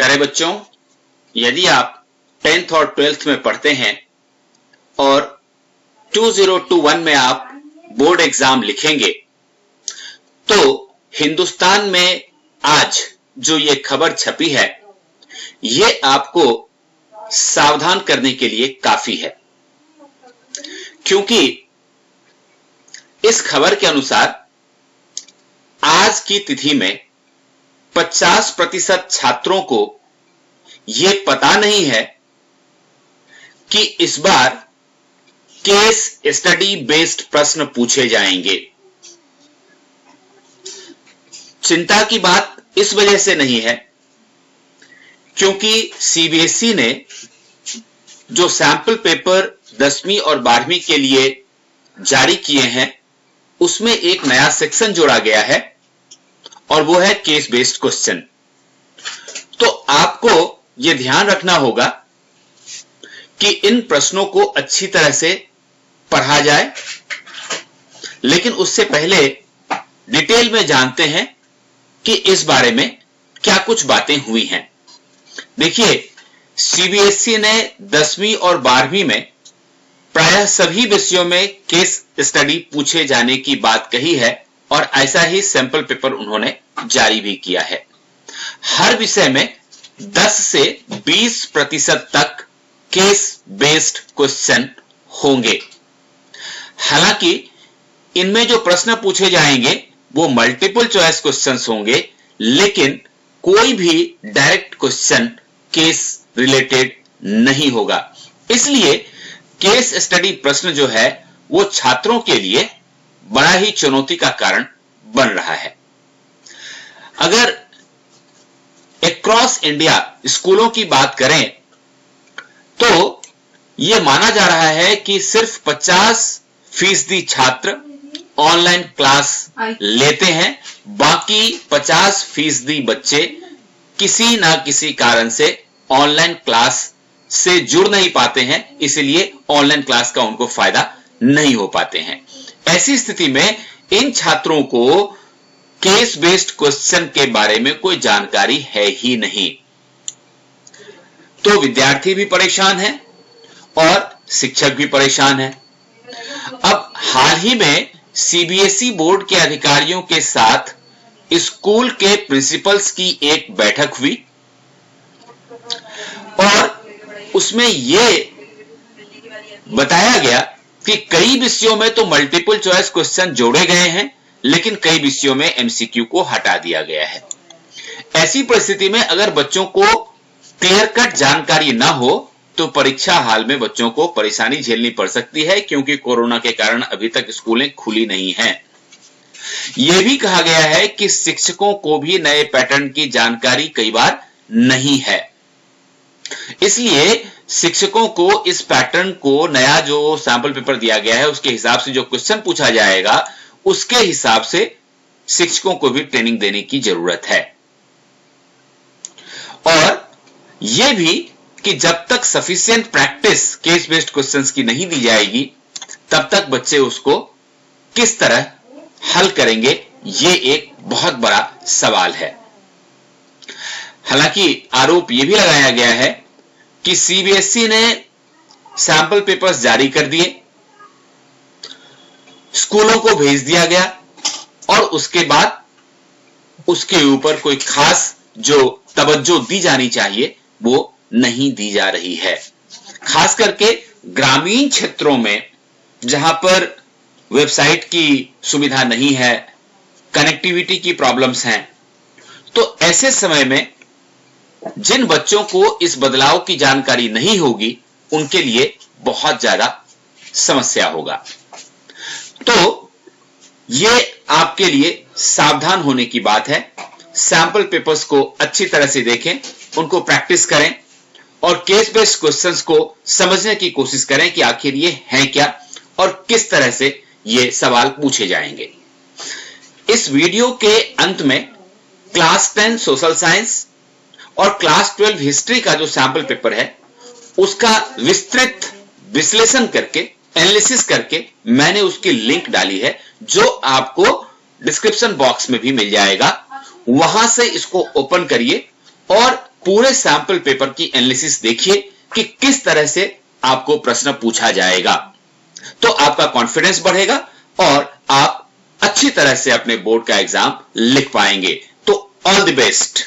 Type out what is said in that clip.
प्यारे बच्चों, यदि आप 10th और 12th में पढ़ते हैं और 2021 में आप बोर्ड एग्जाम लिखेंगे तो हिंदुस्तान में आज जो ये खबर छपी है ये आपको सावधान करने के लिए काफी है, क्योंकि इस खबर के अनुसार आज की तिथि में 50% छात्रों को यह पता नहीं है कि इस बार केस स्टडी बेस्ड प्रश्न पूछे जाएंगे। चिंता की बात इस वजह से नहीं है क्योंकि सीबीएसई ने जो सैंपल पेपर 10वीं और 12वीं के लिए जारी किए हैं उसमें एक नया सेक्शन जोड़ा गया है और वो है केस बेस्ड क्वेश्चन। तो आपको यह ध्यान रखना होगा कि इन प्रश्नों को अच्छी तरह से पढ़ा जाए, लेकिन उससे पहले डिटेल में जानते हैं कि इस बारे में क्या कुछ बातें हुई हैं। देखिए, सीबीएसई ने 10वीं और 12वीं में प्रायः सभी विषयों में केस स्टडी पूछे जाने की बात कही है और ऐसा ही सैंपल पेपर उन्होंने जारी भी किया है। हर विषय में 10 से 20% तक केस बेस्ड क्वेश्चन होंगे। हालांकि इनमें जो प्रश्न पूछे जाएंगे वो मल्टीपल चॉइस क्वेश्चंस होंगे, लेकिन कोई भी डायरेक्ट क्वेश्चन केस रिलेटेड नहीं होगा। इसलिए केस स्टडी प्रश्न जो है वो छात्रों के लिए बड़ा ही चुनौती का कारण बन रहा है। अगर अक्रॉस इंडिया स्कूलों की बात करें तो यह माना जा रहा है कि सिर्फ 50% छात्र ऑनलाइन क्लास लेते हैं, बाकी 50% बच्चे किसी ना किसी कारण से ऑनलाइन क्लास से जुड़ नहीं पाते हैं, इसलिए ऑनलाइन क्लास का उनको फायदा नहीं हो पाते हैं। ऐसी स्थिति में इन छात्रों को केस बेस्ड क्वेश्चन के बारे में कोई जानकारी है ही नहीं, तो विद्यार्थी भी परेशान है और शिक्षक भी परेशान है। अब हाल ही में सीबीएसई बोर्ड के अधिकारियों के साथ स्कूल के प्रिंसिपल्स की एक बैठक हुई और उसमें यह बताया गया कि कई विषयों में तो मल्टीपल चॉइस क्वेश्चन जोड़े गए हैं, लेकिन कई विषयों में एमसीक्यू को हटा दिया गया है। ऐसी परिस्थिति में अगर बच्चों को क्लियर कट जानकारी ना हो तो परीक्षा हाल में बच्चों को परेशानी झेलनी पड़ सकती है, क्योंकि कोरोना के कारण अभी तक स्कूलें खुली नहीं हैं। यह भी कहा गया है कि शिक्षकों को भी नए पैटर्न की जानकारी कई बार नहीं है, इसलिए शिक्षकों को इस पैटर्न को, नया जो सैंपल पेपर दिया गया है उसके हिसाब से जो क्वेश्चन पूछा जाएगा उसके हिसाब से शिक्षकों को भी ट्रेनिंग देने की जरूरत है। और यह भी कि जब तक sufficient practice case based questions की नहीं दी जाएगी तब तक बच्चे उसको किस तरह हल करेंगे, यह एक बहुत बड़ा सवाल है। हालांकि आरोप यह भी लगाया गया है कि सीबीएसई ने सैंपल पेपर्स जारी कर दिए, स्कूलों को भेज दिया गया और उसके बाद उसके ऊपर कोई खास जो तवज्जो दी जानी चाहिए वो नहीं दी जा रही है। खास करके ग्रामीण क्षेत्रों में जहां पर वेबसाइट की सुविधा नहीं है, कनेक्टिविटी की प्रॉब्लम्स हैं, तो ऐसे समय में जिन बच्चों को इस बदलाव की जानकारी नहीं होगी उनके लिए बहुत ज्यादा समस्या होगा। तो ये आपके लिए सावधान होने की बात है। सैंपल पेपर्स को अच्छी तरह से देखें, उनको प्रैक्टिस करें और केस बेस्ड क्वेश्चंस को समझने की कोशिश करें कि आखिर ये हैं क्या और किस तरह से ये सवाल पूछे जाएंगे। इस वीडियो के अंत में क्लास 10 सोशल साइंस और क्लास 12 हिस्ट्री का जो सैंपल पेपर है उसका विस्तृत विश्लेषण करके, एनालिसिस करके मैंने उसकी लिंक डाली है, जो आपको डिस्क्रिप्शन बॉक्स में भी मिल जाएगा। वहां से इसको ओपन करिए और पूरे सैंपल पेपर की एनालिसिस देखिए कि किस तरह से आपको प्रश्न पूछा जाएगा, तो आपका कॉन्फिडेंस बढ़ेगा और आप अच्छी तरह से अपने बोर्ड का एग्जाम लिख पाएंगे। तो ऑल द बेस्ट।